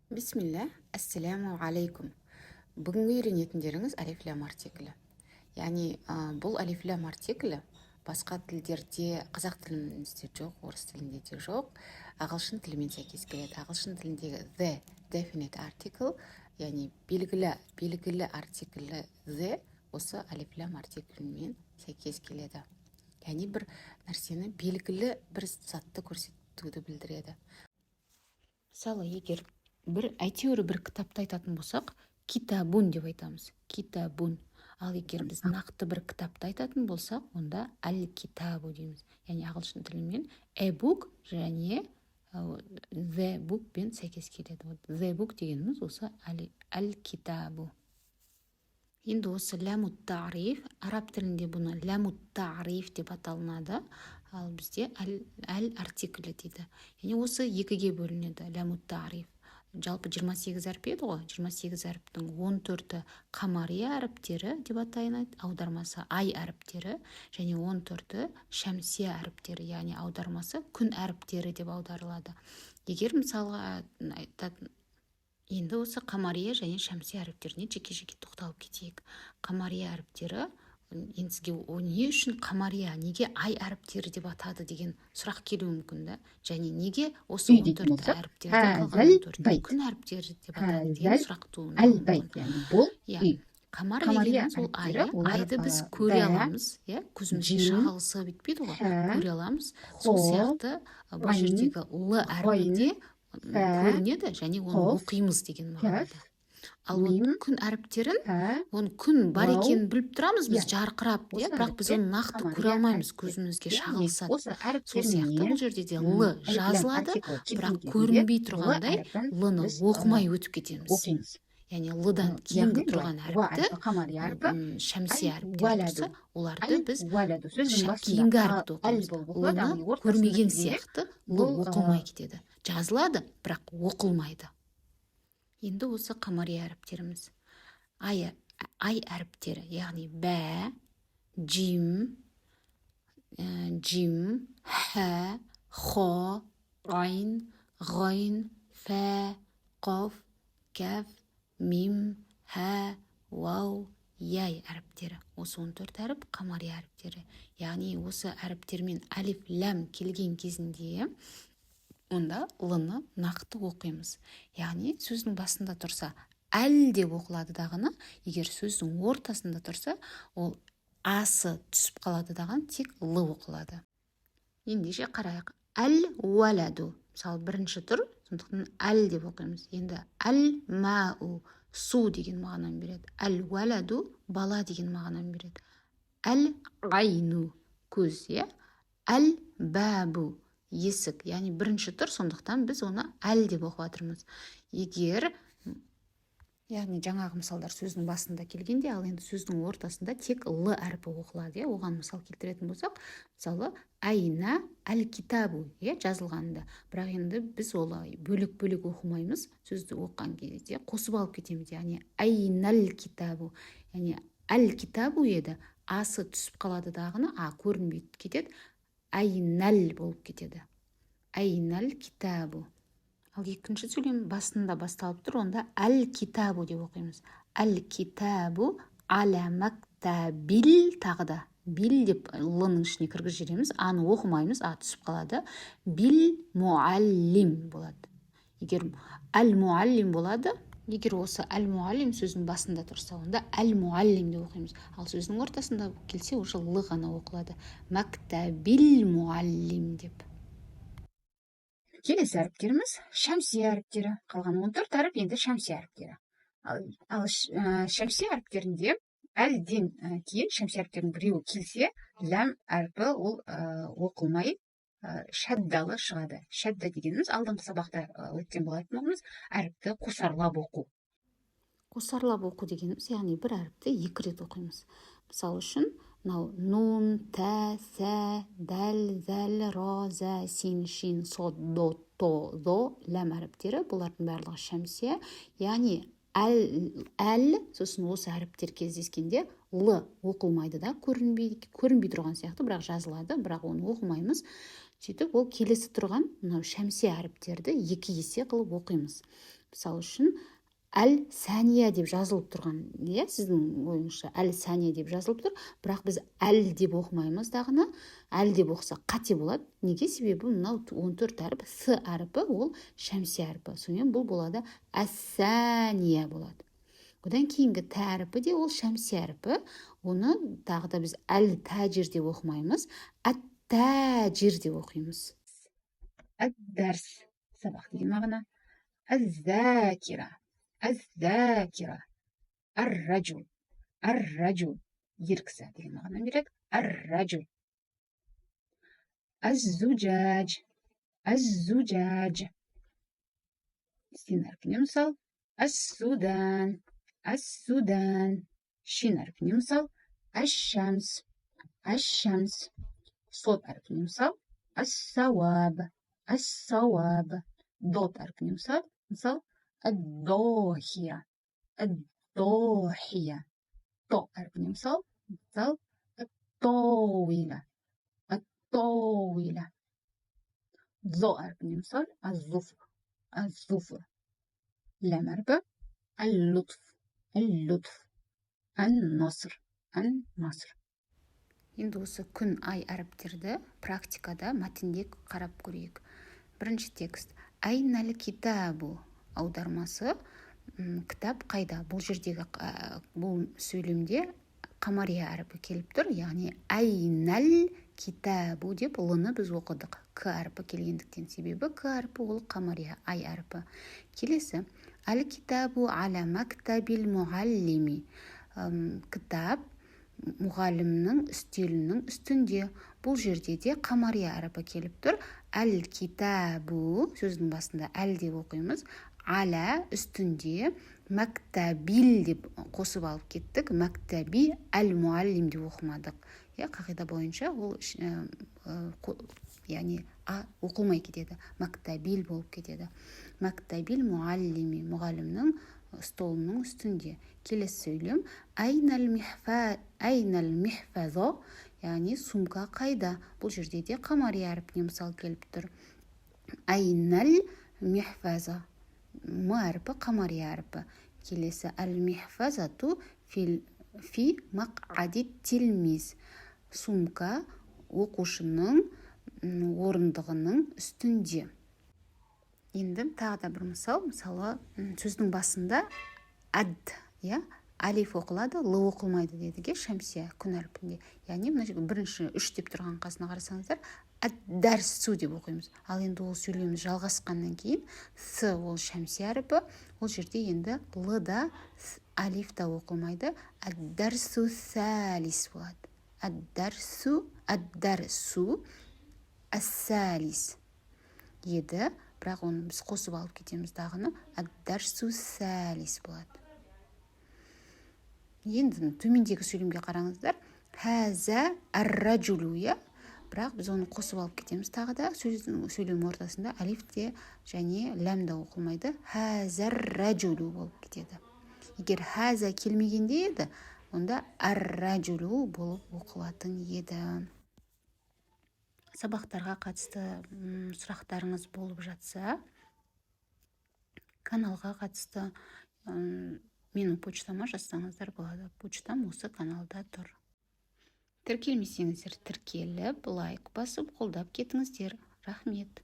Бисмилля, ассаламу алейкум. Бүгінгі үйренетіндеріңіз алифлам артиклі. Яғни бұл алифлам артиклі басқа тілдерде, қазақ тілімізде жоқ, орыс тілінде де жоқ, ағылшын тілімен сәйкес келеді. Ағылшын тіліндегі the definite article, яғни белгілі артиклі the осы алифлам артиклімен сәйкес келеді. Яғни бір нәрсені белгілі бір затты көрсетуді білдіреді. Мысалы, егер әйтеуір бір кітапты айтатын болсақ, китабун деп айтамыз. Китабун. Ал егер біз нақты бір кітапты айтатын болсақ, онда әл-китабу дейміз. Яғни ағылшын тілімен a book және the book пен сәйкес келеді. The book дегеніміз осы әл-китабу. Енді осы ләмут ta'риф, араб тілінде бұны ләмут ta'риф деп аталынады, ал бізде әл артиклі дейді. Яғни осы екіге бөлінеді ләмут ta'риф. Жалпы 28 әріп еді ғой, 28 әріптің 14-і қамария әріптері деп аталынады, аудармасы ай әріптері, және 14-і шәмсия әріптері, яғни аудармасы күн әріптері деп аударылады. Егер мысалға енді осы қамария және шәмсия әріптеріне жеке-жеке тоқталып кетейік. Қамария әріптері, енді сізге не үшін қамария, неге ай әріптері деп атады деген сұрақ келуі мүмкін да. Және неге осы 14 әріптерді қалған 14 күн әріптері деп атады деген сұрақ туындауы мүмкін. Бұл үй. Қамар дегеніміз ол айды біз көре аламыз, көзімізге шағылысы бітпейді ғой, көре аламыз. Сол сияқты бұл жердегі л әріпі көрінеді және оны оқимыз деген мағынада. Ал күн әріптерін, оны күн бар екенін біліп тұрамыз біз жарқырап, бірақ біз оны нақты көре алмаймыз, көзімізге шағылысады. Сол сияқты бұл жерде де л жазылады, бірақ көрінбей тұрғандай л-ны оқымай өтіп кетеміз. Яғни л-дан кейінгі тұрған әріпті, шәмсия әріптері тұрса, оларды біз кейінгі әріпті оқимыз. Л-ны көрмеген сияқты л оқылмай кетеді. Жазылады, бірақ оқылмайды. Енді осы қамария әріптеріміз. Ай әріптері, яғни бә, джим, хә, хо, ғайн, фә, қоф, кәф, мим, хә, вау, яй әріптері. Осы 14 әріп қамария әріптері. Яғни осы әріптермен алиф, ләм келген кезінде онда л-ны нақты оқимыз. Яғни сөздің басында тұрса әл деп оқылады дағыны, егер сөздің ортасында тұрса, ол асы түсіп қалады даған, тек л оқылады. Ендеше қарайық. Әл-уәләду. Мысалы, бірінші тұр, сондықтан әл деп оқимыз. Енді әл-мәу, су деген мағынаны береді. Әл-уәләду, бала деген мағынаны береді. Әл-ғайну, көз, әл-бәбу, есік, яғни бірінші тұр, сондықтан біз оны әл деп оқып жатырмыз. Егер, яғни жаңағы мысалдар сөздің басында келгенде, ал енді сөздің ортасында тек л әрпі оқылады. Оған мысал келтіретін болсақ, мысалы, айна әл-китабу жазылғанда. Бірақ енді біз олай бөлек-бөлек оқымаймыз, сөзді оқыған кезде қосып алып кетеміз. Яғни айнал китабу, яғни әл-китабу еді, асы түсіп қалады дағыны, көрінбей кетеді. Айнал болып кетеді. Айнал китабу. Ал екінші сөйлем басында басталып тұр, онда әл-китабу деп оқимыз. Әл-китабу аля мактабил, тағы да бил деп л-ның ішіне кіргіз жереміз, аны оқымаймыз, түсіп қалады. Бил муаллим болады. Егер әл-муаллим болады, егер осы әл-муаллим сөздің басында тұрса, онда әл-муаллим деп оқимыз. Ал сөздің ортасында келсе, уже л ғана оқылады. Мактабил муаллим деп. Келесі әріптеріміз шәмсия әріптері. Қалған 14 әріп енді шәмсия әріптері. Ал шәмсия әріптерінде әлден кейін шәмсия әріптерінің біреуі келсе, ләм әріпі ол оқылмай шәддалы шығады. Шәдда дегеніміз алдыңғы сабақта өткен болатынымыз әріпті қосарлап оқу. Қосарлап оқу дегеніміз, яғни бір әріпті 2 рет оқимыз. Мысалы үшін, нун, тә, сә, дәл, зәл, ро, зә, син, шин, сод, до, то, до, ләм әріптері, бұлардың барлығы шәмсия. Яғни әл, сосын осы әріптер кездескенде л оқылмайды да, көрінбей тұрған сияқты, бірақ жазылады, бірақ оны оқымаймыз. сөйтіп ол келесі тұрған мынау шәмсия әріптерді 2 есе қылып оқимыз. Мысалы үшін әл сәния деп жазылып тұрған, иә, сіздің ойыңызша әл сәния деп жазылып тұр, бірақ біз әл деп оқымаймыз дағыны. Әл деп оқысақ қате болады. Неге? Себебі мынау 14 әріп, с әріпі ол шәмсия әріпі. Сонымен бұл болады әс-сәния болады. Одан кейінгі тә әріпі де ол шәмсия әріпі. Оны тағы да біз әл-тәжір деп оқымаймыз, әт-тәжір деп оқимыз. әд-дәрс сабақ деген мағына. әз-зәкира әз-зәкира. әр-рәжул әр-рәжул ер кісі деген мағына береді. әр-рәжул. әз-зуджәж әз-зуджәж. син әрпіне мысал. әс-судан әс-судан. шин әрпіне мысал. әш-шәмс әш-шәмс. сод әрпіне мысал. әс-сауаб әс-сауаб. дот әрпіне мысал. әд-дохия әд-дохия. то әрпіне мысал. әт-тауила әт-тауила. зо әрпіне мысал. әз-зуфр әз-зуфр. ләм әрпі. әл-лутф әл-лутф. ән-наср ән-наср. Енді осы күн, ай әріптерді практикада мәтінде қарап көрейік. Бірінші текст. Айнал китабу. Аудармасы кітап қайда? Бұл жердегі бұл сөйлемде қамария әріпі келіп тұр. Яғни айнал китабу деп лыны біз оқыдық. К әріпі келгендіктен, себебі к әріпі ол қамария, ай әріпі. Келесі. Әл китабу аля мактабил муаллими. Кітап мұғалімнің үстелінің үстінде. Бұл жерде де қамария әріпі келіп тұр. Әл китабу сөздің басында әл деп оқимыз. Аля үстінде, мәктабил деп қосып алып кеттік. Мәктаби әл муаллим деп оқымадық. Қағида бойынша ол яғни оқылмай кетеді. Мәктабил болып кетеді. Мәктабил муаллими, мұғалімнің столының үстінде. Келесі сөйлем. Айнал михфазо, яғни сумка қайда? Бұл жерде де қамария әріпіне мысал келіп тұр. Айнал михфаза. М әріпі қамария әріпі. Келесі әл-михфазату фи мақ'ади тилмиз. Сумка оқушының орындығының үстінде. Енді тағы да бір мысал. Мысалы, сөздің басында әд, алиф оқылады, лы оқылмайды дедіге шәмсия күн әрпінде. Яғни бірінші 3 деп тұрған қасына қарасаңыздар, әд-дәрсу деп оқимыз. Ал енді ол сөйлеміміз жалғасқаннан кейін с ол шәмсия әріпі. Ол жерде енді лы да алиф та оқылмайды. Әд-дәрсу сәлис болады. Әд-дәрсу әс-сәлис еді. Бірақ оны біз қосып алып кетеміз дағыны. Әд-дәрсу сәлис болады. Енді төмендегі сөйлемге қараңыздар. Хәзә әр-рәжулу, бірақ біз оны қосып алып кетеміз тағы да. Сөйлем ортасында алиф те және ләм да оқылмайды. Хәзә әр-рәжулу болып кетеді. Егер хәзә келмегенде еді, онда әр-рәжулу болып оқылатын еді. Сабақтарға қатысты сұрақтарыңыз болып жатса, каналға қатысты менің почтама жазсаңыздар болады. Почтам осы каналда тұр. Тіркелмесеңіздер тіркеліп, лайк басып, қолдап кетіңіздер. Рахмет.